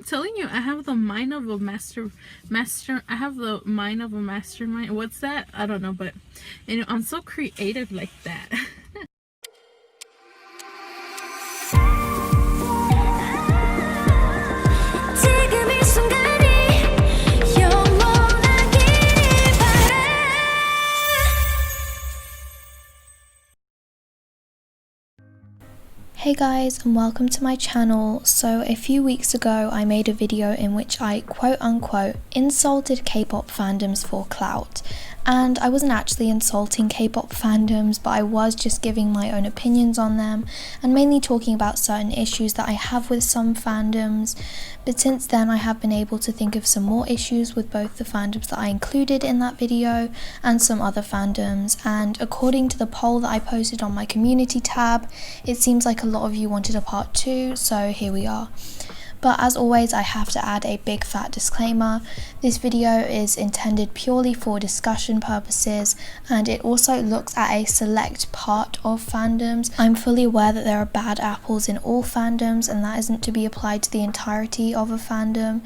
telling you, I have the mind of a I have the mind of a mastermind. What's that? I don't know, but I'm so creative like that. Hey guys, and welcome to my channel. So a few weeks ago I made a video in which I quote unquote insulted K-pop fandoms for clout, and I wasn't actually insulting K-pop fandoms, but I was just giving my own opinions on them and mainly talking about certain issues that I have with some fandoms. But since then I have been able to think of some more issues with both the fandoms that I included in that video and some other fandoms, and according to the poll that I posted on my community tab, it seems like a lot of you wanted a part 2, so here we are. But as always, I have to add a big fat disclaimer. This video is intended purely for discussion purposes, and it also looks at a select part of fandoms. I'm fully aware that there are bad apples in all fandoms, and that isn't to be applied to the entirety of a fandom.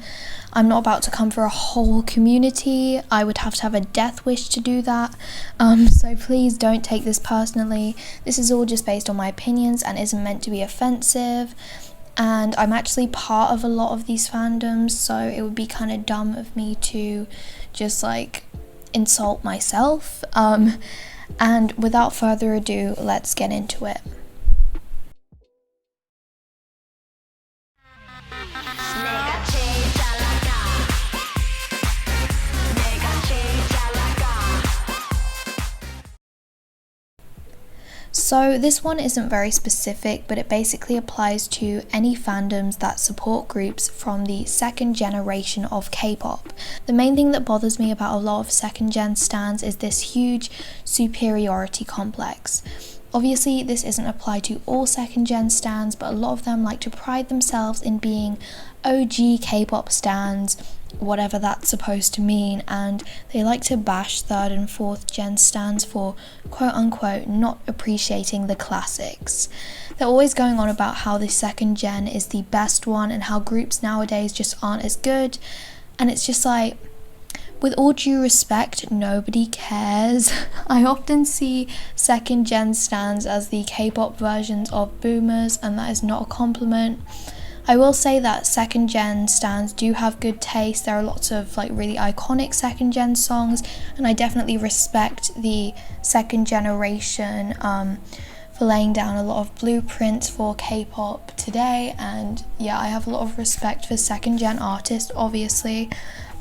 I'm not about to come for a whole community. I would have to have a death wish to do that. So please don't take this personally. This is all just based on my opinions and isn't meant to be offensive. And I'm actually part of a lot of these fandoms, so it would be kind of dumb of me to just like insult myself. And without further ado, let's get into it. So this one isn't very specific, but it basically applies to any fandoms that support groups from the second generation of K-pop. The main thing that bothers me about a lot of second gen stans is this huge superiority complex. Obviously this isn't applied to all second gen stans, but a lot of them like to pride themselves in being OG K-pop stans, whatever that's supposed to mean, and they like to bash third and fourth gen stans for quote unquote not appreciating the classics. They're always going on about how the second gen is the best one and how groups nowadays just aren't as good, and it's just like, with all due respect, nobody cares. I often see second gen stans as the K-pop versions of boomers, and that is not a compliment. I will say that second gen stans do have good taste. There are lots of like really iconic second gen songs, and I definitely respect the second generation for laying down a lot of blueprints for K-pop today. And yeah, I have a lot of respect for second gen artists, obviously.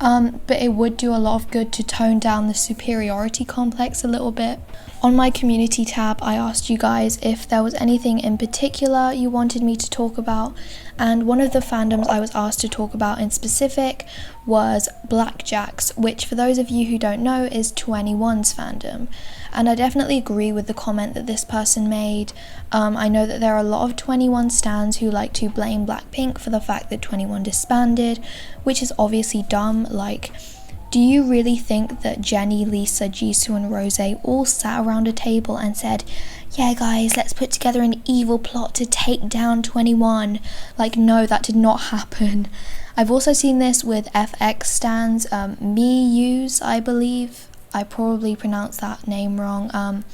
But it would do a lot of good to tone down the superiority complex a little bit. On my community tab, I asked you guys if there was anything in particular you wanted me to talk about, and one of the fandoms I was asked to talk about in specific was Blackjack's, which for those of you who don't know is 2NE1's fandom. And I definitely agree with the comment that this person made. I know that there are a lot of 2NE1 stans who like to blame Blackpink for the fact that 2NE1 disbanded, which is obviously dumb. Like, do you really think that Jennie, Lisa, Jisoo and Rose all sat around a table and said, yeah guys, let's put together an evil plot to take down 2NE1? Like, no, that did not happen. I've also seen this with FX stans, Miyus, I believe. I probably pronounced that name wrong.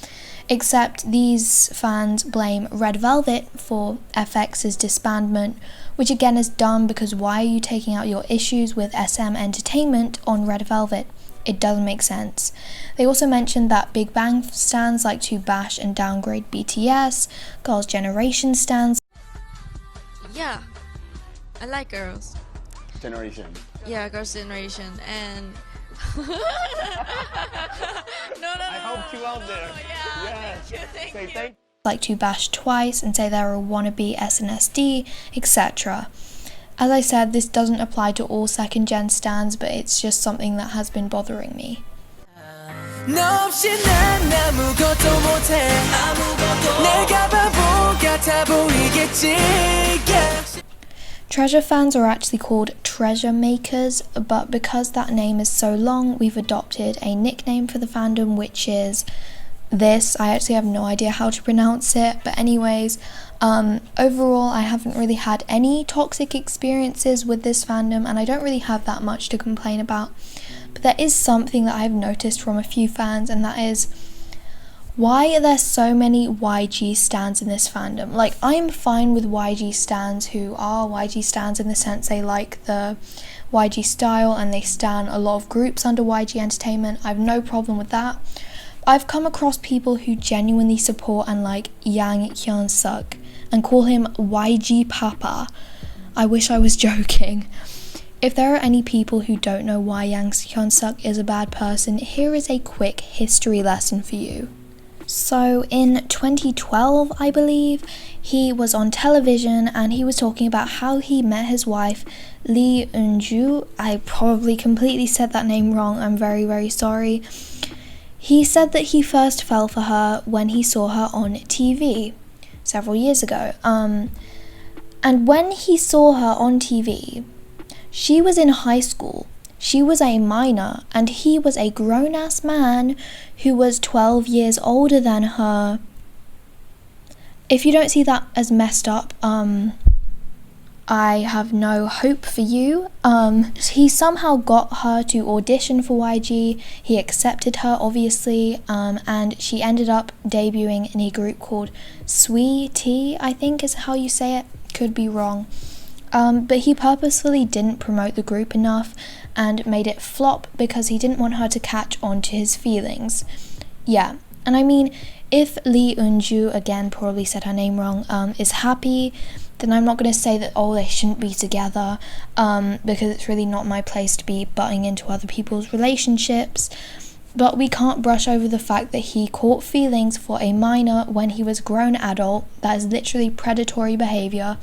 Except these fans blame Red Velvet for FX's disbandment, which again is dumb, because why are you taking out your issues with SM Entertainment on Red Velvet? It doesn't make sense. They also mentioned that Big Bang stans like to bash and downgrade BTS, Girls' Generation stans. Yeah, I like girls. Generation. Yeah, Girls' Generation, and no. I helped you out there. Yeah, thank you. Like to bash twice and say they're a wannabe SNSD, etc. As I said, this doesn't apply to all second gen stans, but it's just something that has been bothering me. Treasure fans are actually called treasure makers, but because that name is so long, we've adopted a nickname for the fandom, which is this. I actually have no idea how to pronounce it, but anyways, overall I haven't really had any toxic experiences with this fandom, and I don't really have that much to complain about. But there is something that I've noticed from a few fans, and that is, why are there so many YG stans in this fandom? Like, I am fine with YG stans who are YG stans in the sense they like the YG style and they stan a lot of groups under YG Entertainment. I have no problem with that. I've come across people who genuinely support and like Yang Hyun-suk and call him YG Papa. I wish I was joking. If there are any people who don't know why Yang Hyun-suk is a bad person, here is a quick history lesson for you. So in 2012, I believe, he was on television and he was talking about how he met his wife, Lee Eun-ju. I probably completely said that name wrong, I'm very, very sorry. He said that he first fell for her when he saw her on TV several years ago. And when he saw her on TV, she was in high school. She was a minor and he was a grown-ass man who was 12 years older than her. If you don't see that as messed up, I have no hope for you. He somehow got her to audition for YG. He accepted her, obviously, and she ended up debuting in a group called Sweetie, I think is how you say it. Could be wrong. But he purposefully didn't promote the group enough and made it flop because he didn't want her to catch on to his feelings. Yeah, and I mean, if Lee Eun-ju, again, probably said her name wrong, is happy, then I'm not going to say that, oh, they shouldn't be together, because it's really not my place to be butting into other people's relationships. But we can't brush over the fact that he caught feelings for a minor when he was a grown adult. That is literally predatory behaviour.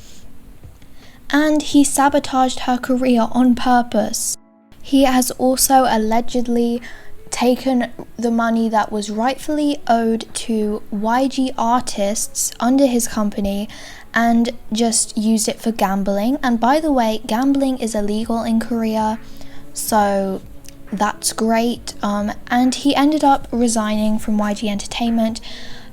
And he sabotaged her career on purpose. He has also allegedly taken the money that was rightfully owed to YG artists under his company and just used it for gambling. And by the way, gambling is illegal in Korea, so that's great. And he ended up resigning from YG Entertainment,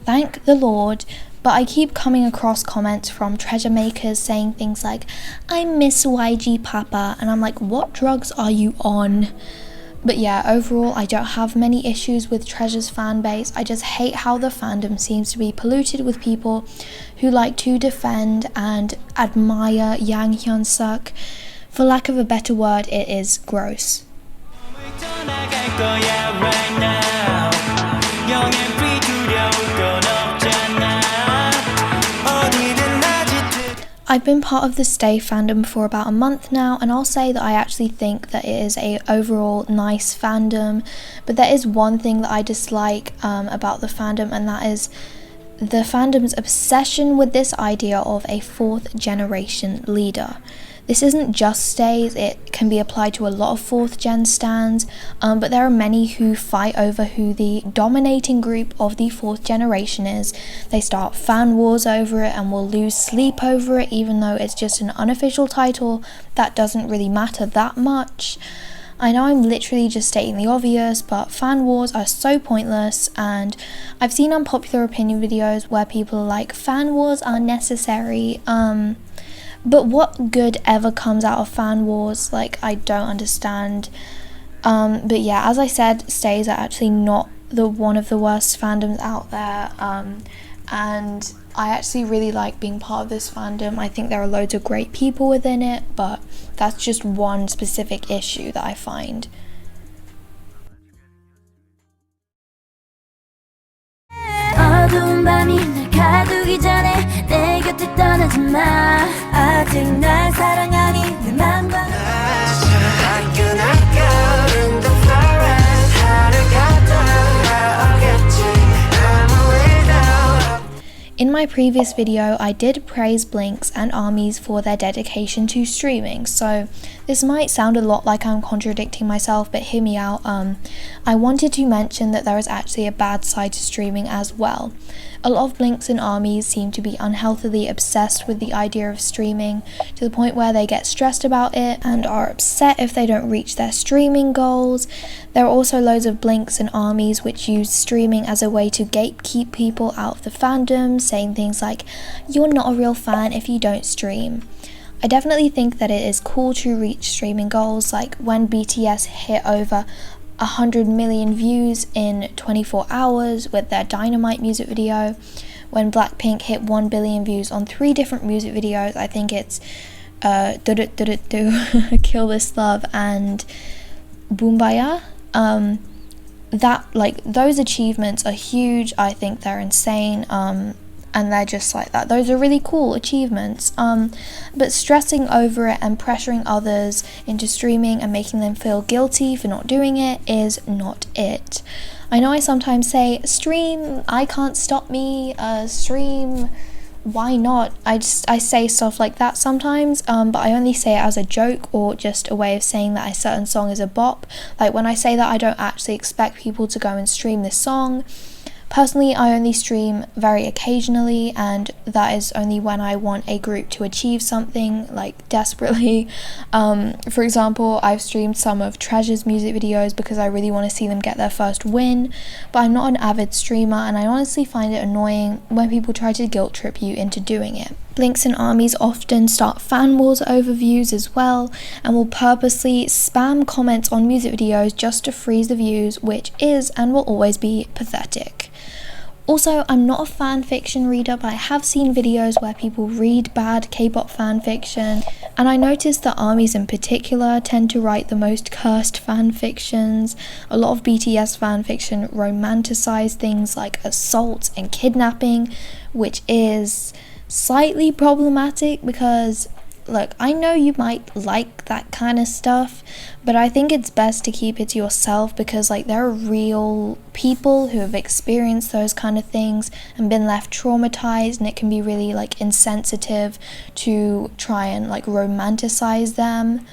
thank the Lord. But I keep coming across comments from treasure makers saying things like, I miss YG Papa, and I'm like, what drugs are you on? But yeah, overall, I don't have many issues with Treasure's fan base. I just hate how the fandom seems to be polluted with people who like to defend and admire Yang Hyun-suk. For lack of a better word, it is gross. I've been part of the Stay fandom for about a month now, and I'll say that I actually think that it is a overall nice fandom, but there is one thing that I dislike about the fandom, and that is the fandom's obsession with this idea of a fourth generation leader. This isn't just Stays, it can be applied to a lot of fourth gen stans, but there are many who fight over who the dominating group of the fourth generation is. They start fan wars over it and will lose sleep over it, even though it's just an unofficial title that doesn't really matter that much. I know I'm literally just stating the obvious, but fan wars are so pointless, and I've seen unpopular opinion videos where people are like, fan wars are necessary, but what good ever comes out of fan wars? Like, I don't understand. But yeah, as I said, Stays are actually not one of the worst fandoms out there, and I actually really like being part of this fandom. I think there are loads of great people within it, but that's just one specific issue that I find. In my previous video, I did praise Blinks and ARMYs for their dedication to streaming, so this might sound a lot like I'm contradicting myself, but hear me out. I wanted to mention that there is actually a bad side to streaming as well. A lot of Blinks and ARMYs seem to be unhealthily obsessed with the idea of streaming, to the point where they get stressed about it and are upset if they don't reach their streaming goals. There are also loads of Blinks and ARMYs which use streaming as a way to gatekeep people out of the fandoms, saying things like, "You're not a real fan if you don't stream." I definitely think that it is cool to reach streaming goals, like when BTS hit over 100 million views in 24 hours with their Dynamite music video, when Blackpink hit 1 billion views on 3 different music videos. I think it's Kill This Love and Boombaya. That, like, those achievements are huge. I think they're insane, and they're just like that. Those are really cool achievements, but stressing over it and pressuring others into streaming and making them feel guilty for not doing it is not it. I know I sometimes say, stream, I can't stop me, stream, why not? I say stuff like that sometimes, but I only say it as a joke or just a way of saying that a certain song is a bop. Like, when I say that, I don't actually expect people to go and stream this song. Personally, I only stream very occasionally, and that is only when I want a group to achieve something, like, desperately. For example, I've streamed some of Treasure's music videos because I really want to see them get their first win, but I'm not an avid streamer, and I honestly find it annoying when people try to guilt trip you into doing it. Blinks and ARMYs often start fan wars over views as well, and will purposely spam comments on music videos just to freeze the views, which is and will always be pathetic. Also, I'm not a fan fiction reader, but I have seen videos where people read bad K-pop fan fiction, and I noticed that ARMYs in particular tend to write the most cursed fan fictions. A lot of BTS fan fiction romanticize things like assault and kidnapping, which is slightly problematic because, look, I know you might like that kind of stuff, but I think it's best to keep it to yourself because, like, there are real people who have experienced those kind of things and been left traumatized, and it can be really, like, insensitive to try and, like, romanticize them.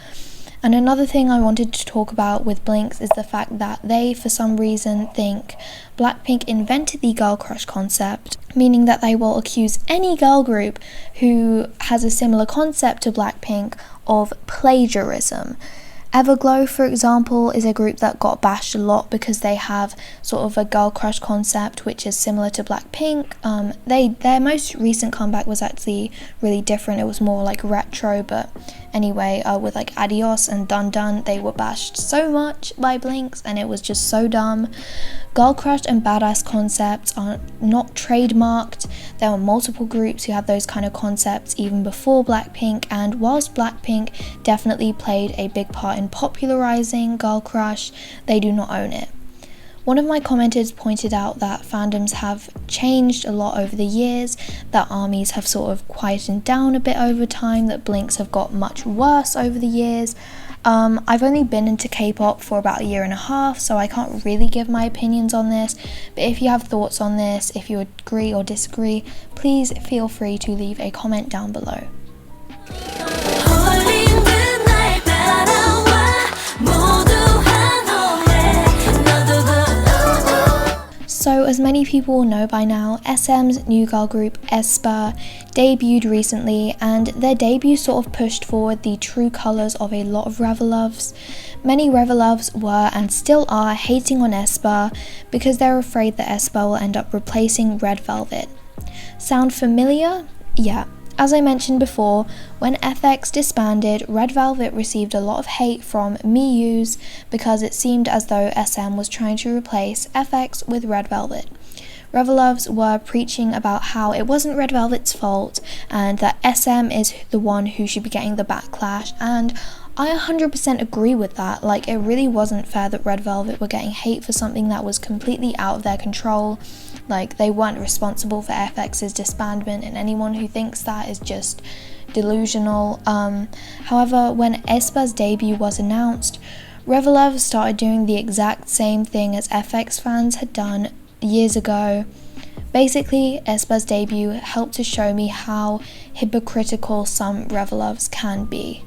And another thing I wanted to talk about with Blinks is the fact that they, for some reason, think Blackpink invented the girl crush concept, meaning that they will accuse any girl group who has a similar concept to Blackpink of plagiarism. Everglow, for example, is a group that got bashed a lot because they have sort of a girl crush concept which is similar to Blackpink. Their most recent comeback was actually really different. It was more like retro, but anyway, with like Adios and Dun Dun, they were bashed so much by Blinks and it was just so dumb. Girl crush and badass concepts are not trademarked. There were multiple groups who had those kind of concepts even before Blackpink, and whilst Blackpink definitely played a big part in popularizing girl crush, they do not own it. One of my commenters pointed out that fandoms have changed a lot over the years, that ARMYs have sort of quietened down a bit over time, that Blinks have got much worse over the years. I've only been into K-pop for about 1.5 years, so I can't really give my opinions on this, but if you have thoughts on this, if you agree or disagree, please feel free to leave a comment down below. So, as many people will know by now, SM's new girl group aespa debuted recently, and their debut sort of pushed forward the true colours of a lot of reveluvs. Many reveluvs were and still are hating on aespa because they're afraid that aespa will end up replacing Red Velvet. Sound familiar? Yeah. As I mentioned before, when FX disbanded, Red Velvet received a lot of hate from MIUs because it seemed as though SM was trying to replace FX with Red Velvet. Reveluvs were preaching about how it wasn't Red Velvet's fault and that SM is the one who should be getting the backlash, and I 100% agree with that. Like, it really wasn't fair that Red Velvet were getting hate for something that was completely out of their control. Like, they weren't responsible for FX's disbandment, and anyone who thinks that is just delusional. However, when aespa's debut was announced, reveluvs started doing the exact same thing as FX fans had done years ago. Basically, aespa's debut helped to show me how hypocritical some reveluvs can be.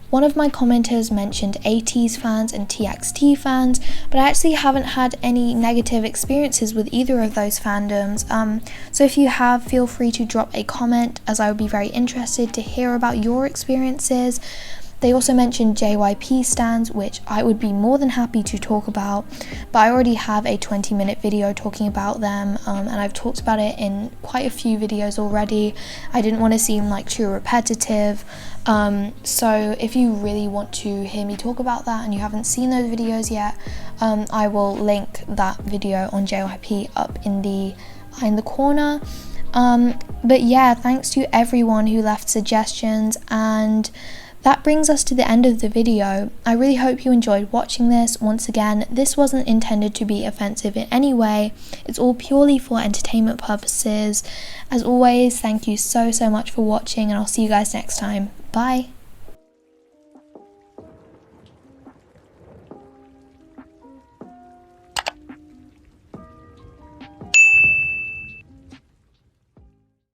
One of my commenters mentioned 80s fans and TXT fans, but I actually haven't had any negative experiences with either of those fandoms. So if you have, feel free to drop a comment, as I would be very interested to hear about your experiences. They also mentioned JYP stans, which I would be more than happy to talk about, but I already have a 20-minute video talking about them, and I've talked about it in quite a few videos already. I didn't want to seem like too repetitive, so if you really want to hear me talk about that and you haven't seen those videos yet, I will link that video on JYP up in the corner. But yeah, thanks to everyone who left suggestions, and that brings us to the end of the video. I really hope you enjoyed watching this. Once again, this wasn't intended to be offensive in any way. It's all purely for entertainment purposes. As always, thank you so much for watching, and I'll see you guys next time. Bye!